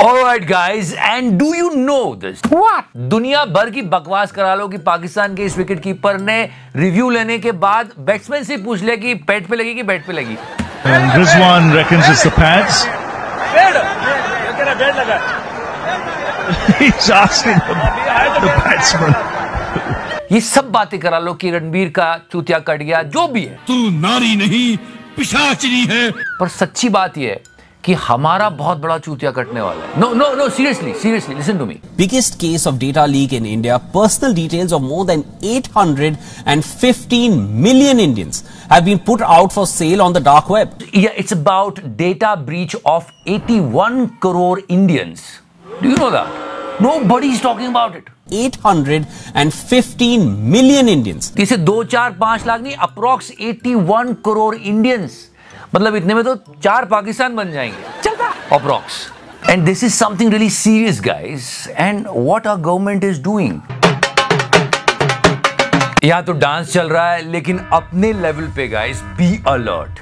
Alright guys, and do you know this? What? दुनिया भर की बकवास करा लो कि पाकिस्तान के इस विकेट कीपर ने रिव्यू लेने के बाद बैट्समैन से पूछ लिया कि पैड पे लगी कि बैट पे लगी। And Rizwan reckons it's the pads. He's asking the batsman. ये सब बातें करा लो कि रणबीर का चूतिया कट गया, जो भी है। तू नारी नहीं पिशाचनी है। पर सच्ची बात ये है कि हमारा बहुत बड़ा चूतिया कटने वाला है। No, seriously, listen to me. Biggest case of data leak in India. Personal details of more than 815 million Indians have been put out for sale on the dark web. Yeah, it's about data breach of 81 crore Indians. Do you know that? Nobody is talking about it. 815 million Indians. इसे 2, 4, 5 लाख नहीं, approx 81 crore Indians. मतलब इतने में तो 4 पाकिस्तान बन जाएंगे। चलता approx. And this is something really serious guys, and what our government is doing. यहां तो डांस चल रहा है, लेकिन अपने लेवल पे गाइस बी अलर्ट।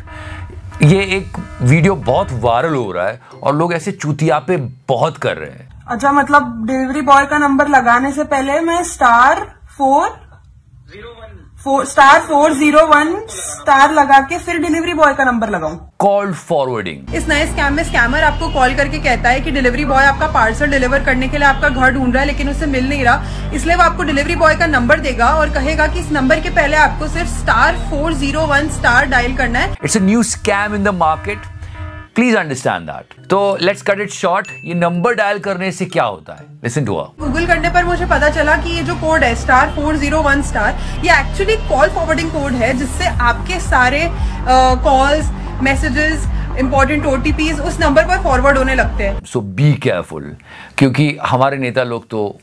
ये एक वीडियो बहुत वायरल हो रहा है और लोग ऐसे चूतिया पे बहुत कर रहे हैं। अच्छा, मतलब डिलीवरी बॉय का नंबर लगाने से पहले मैं *401* लगा के फिर डिलीवरी बॉय का नंबर लगाऊं। Call forwarding. इस नए स्कैम में स्कैमर आपको कॉल करके कहता है कि डिलीवरी बॉय आपका पार्सल डिलीवर करने के लिए आपका घर ढूंढ रहा है, लेकिन उसे मिल नहीं रहा, इसलिए वो आपको डिलीवरी बॉय का नंबर देगा और कहेगा कि इस नंबर के पहले आपको सिर्फ *401* डायल करना है। It's a new scam in the market, please understand that. तो लेट्स कट इट शॉर्ट। ये नंबर डायल करने से क्या होता है, लिसन टू हर। गूगल करने पर मुझे पता चला कि ये जो कोड है *401*, ये एक्चुअली कॉल फॉरवर्डिंग कोड है, जिससे आपके सारे कॉल्स, मैसेजेस, इंपॉर्टेंट OTPs उस नंबर पर फॉरवर्ड होने लगते हैं। सो बी केयरफुल, क्योंकि हमारे नेता लोग तो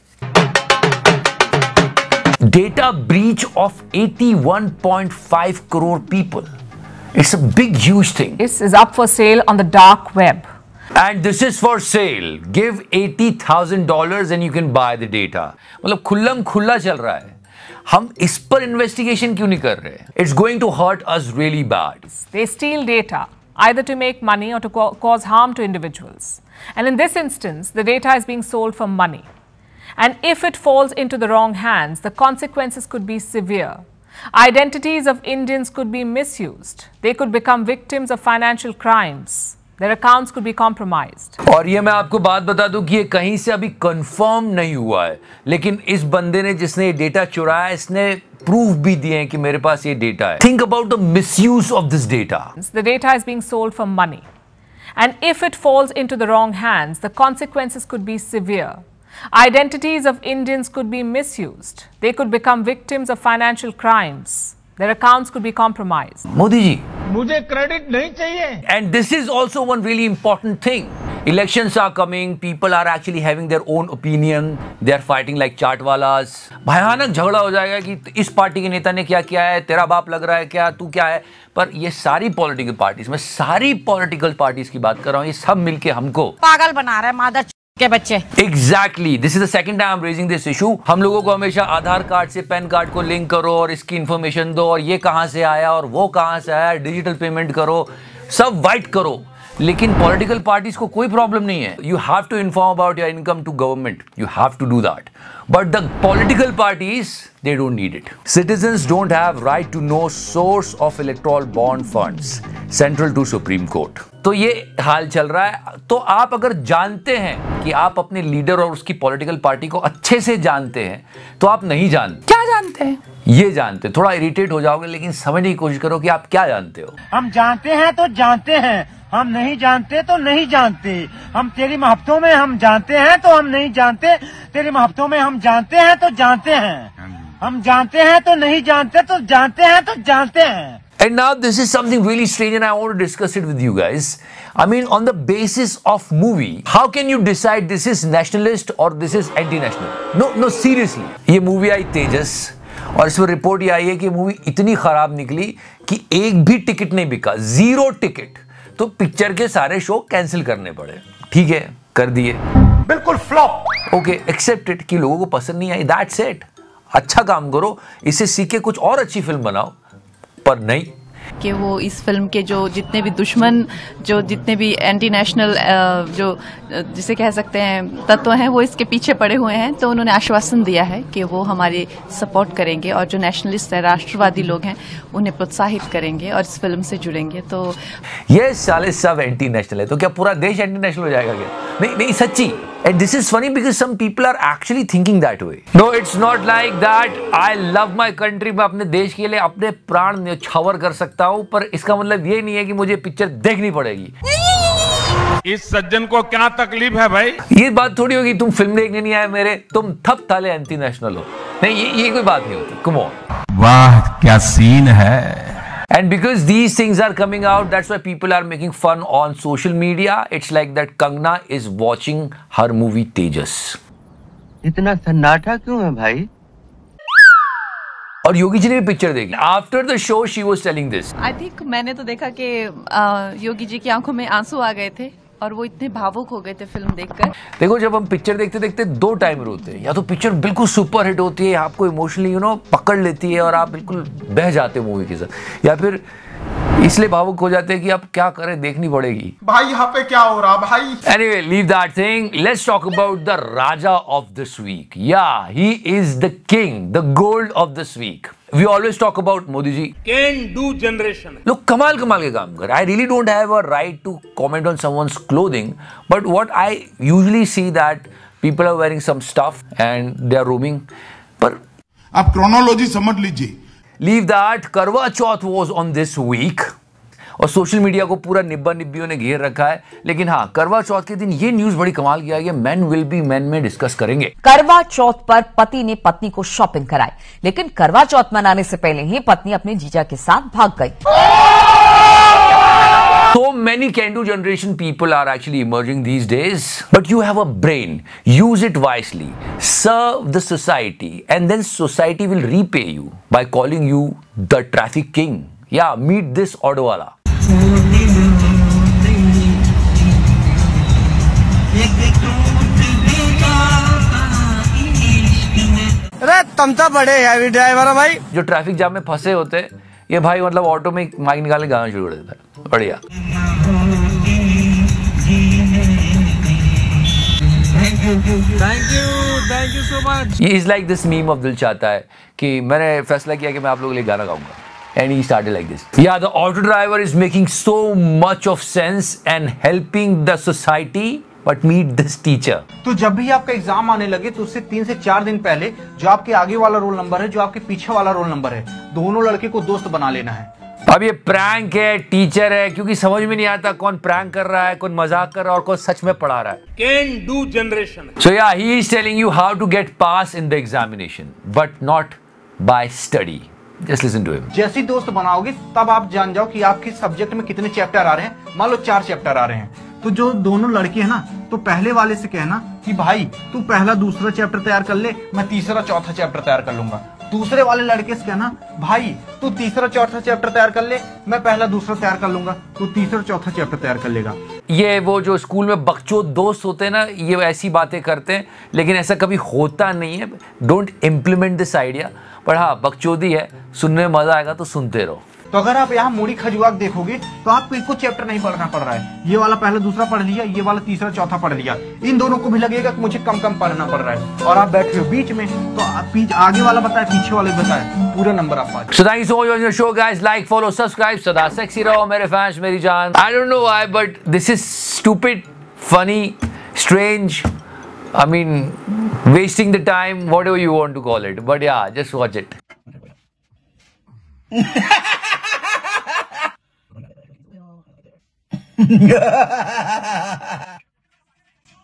data breach of 81.5 crore people. It's a big, huge thing. This is up for sale on the dark web. And this is for sale. Give $80,000 and you can buy the data. मतलब खुल्लम खुल्ला चल रहा है। हम इस पर investigation क्यों नहीं कर रहे? It's going to hurt us really bad. They steal data either to make money or to cause harm to individuals. And in this instance, the data is being sold for money. And if it falls into the wrong hands, the consequences could be severe. Identities of Indians could be misused. They could become victims of financial crimes. Their accounts could be compromised. और ये मैं आपको बात बता दूं कि ये कहीं से अभी कंफर्म नहीं हुआ है, लेकिन इस बंदे ने जिसने ये डेटा चुराया, इसने प्रूफ भी दिए हैं कि मेरे पास ये डेटा है। Think about the misuse of this data. The data is being sold for money. And if it falls into the wrong hands, the consequences could be severe. Identities of Indians could be misused. They could become victims of financial crimes. Their accounts could be compromised. Modi ji, मुझे credit नहीं चाहिए। and this is also one really important thing. Elections are coming. People are actually having their own opinion. They are fighting like चाटवालास। भयानक झगड़ा हो जाएगा कि इस party के नेता ने क्या किया है, तेरा बाप लग रहा है क्या, तू क्या है। पर ये सारी पॉलिटिकल पार्टीज, मैं सारी पॉलिटिकल पार्टीज की बात कर रहा हूँ, ये सब मिलके हमको पागल बना रहा है मादर के बच्चे। Exactly. This is the second time I'm raising this issue. हम लोगों को हमेशा आधार कार्ड से पैन कार्ड को लिंक करो और इसकी इंफॉर्मेशन दो और ये कहां से आया और वो कहां से आया, डिजिटल पेमेंट करो, सब वाइट करो। लेकिन पॉलिटिकल पार्टीज को कोई प्रॉब्लम नहीं है। You have to inform about your income to government, you have to do that, but the political parties they don't need it. Citizens don't have right to know source of electoral bond funds central to Supreme Court. तो ये हाल चल रहा है। तो आप अगर जानते हैं कि आप अपने लीडर और उसकी पॉलिटिकल पार्टी को अच्छे से जानते हैं, तो आप नहीं जानते। क्या जानते हैं? ये जानते। थोड़ा इरिटेट हो जाओगे, लेकिन समझने की कोशिश करो कि आप क्या जानते हो। हम जानते हैं तो जानते हैं, हम नहीं जानते तो नहीं जानते। हम तेरी मोहब्बतों में हम जानते हैं तो हम नहीं जानते, तेरी मोहब्बतों में हम जानते हैं तो जानते हैं, हम जानते हैं तो नहीं जानते, तो जानते हैं तो जानते हैं। And now this is something really strange and I want to discuss it with you guys. I mean, on the basis of movie, how can you decide this is nationalist or this is anti-national? No, seriously. ये movie आई तेजस और इसमें report ये आई है कि movie इतनी खराब निकली कि एक भी टिकट नहीं बिका, 0 टिकट। तो पिक्चर के सारे शो कैंसिल करने पड़े। ठीक है, कर दिए, बिल्कुल फ्लॉप। ओके, एक्सेप्टेड कि लोगों को पसंद नहीं आई, दैट्स इट। अच्छा काम करो, इसे सीख के कुछ और अच्छी फिल्म बनाओ। पर नहीं, कि वो इस फिल्म के जो जितने भी दुश्मन, जो जितने भी एंटी नेशनल जो जिसे कह सकते हैं तत्व हैं, वो इसके पीछे पड़े हुए हैं। तो उन्होंने आश्वासन दिया है कि वो हमारी सपोर्ट करेंगे और जो नेशनलिस्ट है, राष्ट्रवादी लोग हैं, उन्हें प्रोत्साहित करेंगे और इस फिल्म से जुड़ेंगे। तो ये साले सब एंटी नेशनल है, तो क्या पूरा देश एंटी नेशनल हो जाएगा क्या? नहीं नहीं, सच्ची। And this is funny because some people are actually thinking that way. No, it's not like that. I love my country. मैं अपने देश के लिए अपने प्राण न्यौछावर कर सकता हूँ, पर इसका मतलब ये नहीं है कि मुझे पिक्चर देखनी पड़ेगी। इस सज्जन को क्या तकलीफ है भाई? ये बात थोड़ी होगी तुम फिल्म देखने नहीं आए मेरे, तुम थप थाले एंटी नेशनल हो। नहीं, ये कोई बात नहीं होती। Come on. वाह क्या सीन है। And because these things are coming out, that's why people are making fun on social media. It's like that Kangna is watching her movie Tejas. इतना सन्नाटा क्यों है भाई? और योगी जी ने भी पिक्चर देखी। After the show, she was telling this. I think मैंने तो देखा कि योगी जी की आंखों में आंसू आ गए थे और वो इतने भावुक हो गए थे फिल्म देखकर। देखो, जब हम पिक्चर देखते देखते दो टाइम रोते हैं, या तो पिक्चर बिल्कुल सुपर हिट होती है, आपको इमोशनली पकड़ लेती है और आप बिल्कुल बह जाते हो मूवी के साथ, या फिर इसलिए भावुक हो जाते हैं कि अब क्या करें, देखनी पड़ेगी। भाई यहाँ पे क्या हो रहा भाई? Anyway, leave that thing. Let's talk about the Raja of this week. Yeah, he is the king, the gold of this week. We always talk about Modi ji. Can do generation. लोग कमाल के काम कर। I really don't have a right to comment on someone's clothing, but what I usually see that people are wearing some stuff and they are roaming. पर आप chronology समझ लीजिए। Leave that. करवा चौथ was on this week. और social media को पूरा निब्बा निब्बियों ने घेर रखा है। लेकिन हाँ, करवा चौथ के दिन ये न्यूज बड़ी कमाल की आई है, मैन विल बी मैन में डिस्कस करेंगे। करवा चौथ पर पति ने पत्नी को शॉपिंग कराई, लेकिन करवा चौथ मनाने से पहले ही पत्नी अपने जीजा के साथ भाग गई। So many can-do generation people are actually emerging these days. But you have a brain. Use it wisely. Serve the society. And then society will repay you by calling you the traffic king. Yeah, meet this auto wala. अरे तुम तो बड़े heavy driver हो भाई। जो traffic jam में फंसे होते हैं, ये भाई मतलब ऑटो में माइक निकाल के गाना शुरू कर देता है। बढ़िया। Thank you so much. ये is like this meme of Dil Chahta है कि मैंने फैसला किया कि मैं आप लोगों के लिए गाना गाऊंगा। And he started like this. Yeah, the auto driver is making so much of sense and helping the society. But meet this teacher. तो जब भी आपका एग्जाम आने लगे तो उससे 3 से 4 दिन पहले जो आपके आगे वाला रोल नंबर है, जो आपके पीछे वाला रोल नंबर है, दोनों लड़के को दोस्त बना लेना है। अब ये प्रैंक है, टीचर है, क्योंकि समझ में नहीं आता कौन प्रैंक कर रहा है, कौन मजाक कर रहा है और कौन सच में पढ़ा रहा है। Can do generation. So yeah, he is telling you how to get pass in the examination, but not by study. Just listen to him. जैसे ही दोस्त बनाओगे तब आप जान जाओ कि आपके सब्जेक्ट में कितने चैप्टर आ रहे हैं। मान लो 4 चैप्टर आ रहे हैं, तो जो दोनों लड़के हैं ना, तो पहले वाले से कहना कि भाई तू पहला दूसरा चैप्टर तैयार कर ले, मैं तीसरा चौथा चैप्टर तैयार कर लूंगा। दूसरे वाले लड़के से कहना भाई तू तीसरा चौथा चैप्टर तैयार कर ले, मैं पहला दूसरा तैयार कर लूंगा, तो तीसरा चौथा चैप्टर तैयार कर लेगा। ये वो जो स्कूल में बकचोद दोस्त होते हैं ना, ये ऐसी बातें करते हैं, लेकिन ऐसा कभी होता नहीं है। Don't implement this idea. पर हाँ, बकचोदी है, सुनने में मजा आएगा तो सुनते रहो। तो अगर आप यहाँ मूड़ी खजुआक देखोगे तो आपको एक चैप्टर नहीं पढ़ना पड़ रहा है। ये वाला पहला दूसरा पढ़ लिया, ये वाला तीसरा चौथा पढ़ लिया। इन दोनों को भी लगेगा कि मुझे कम पढ़ना पड़ रहा है, और आप बैठे हो बीच में, तो आगे वाला बताए, पीछे वाले बताए, पूरा नंबर आप पाए। So thank you so much for your show, guys. Like, follow, subscribe. सदा सेक्सी रहो मेरे फैंस, मेरी जान। I don't know why, but this is stupid, funny, strange. I mean, wasting the time, whatever you want to call it. But yeah, just watch it.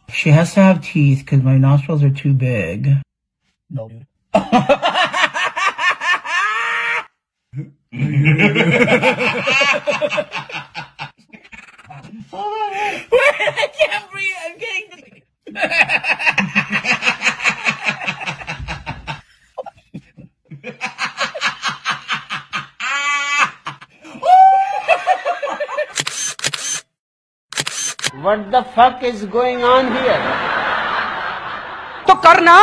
She has to have teeth because my nostrils are too big. No, dude. Wait, I can't breathe. I'm getting. What the fuck is going on here? तो करना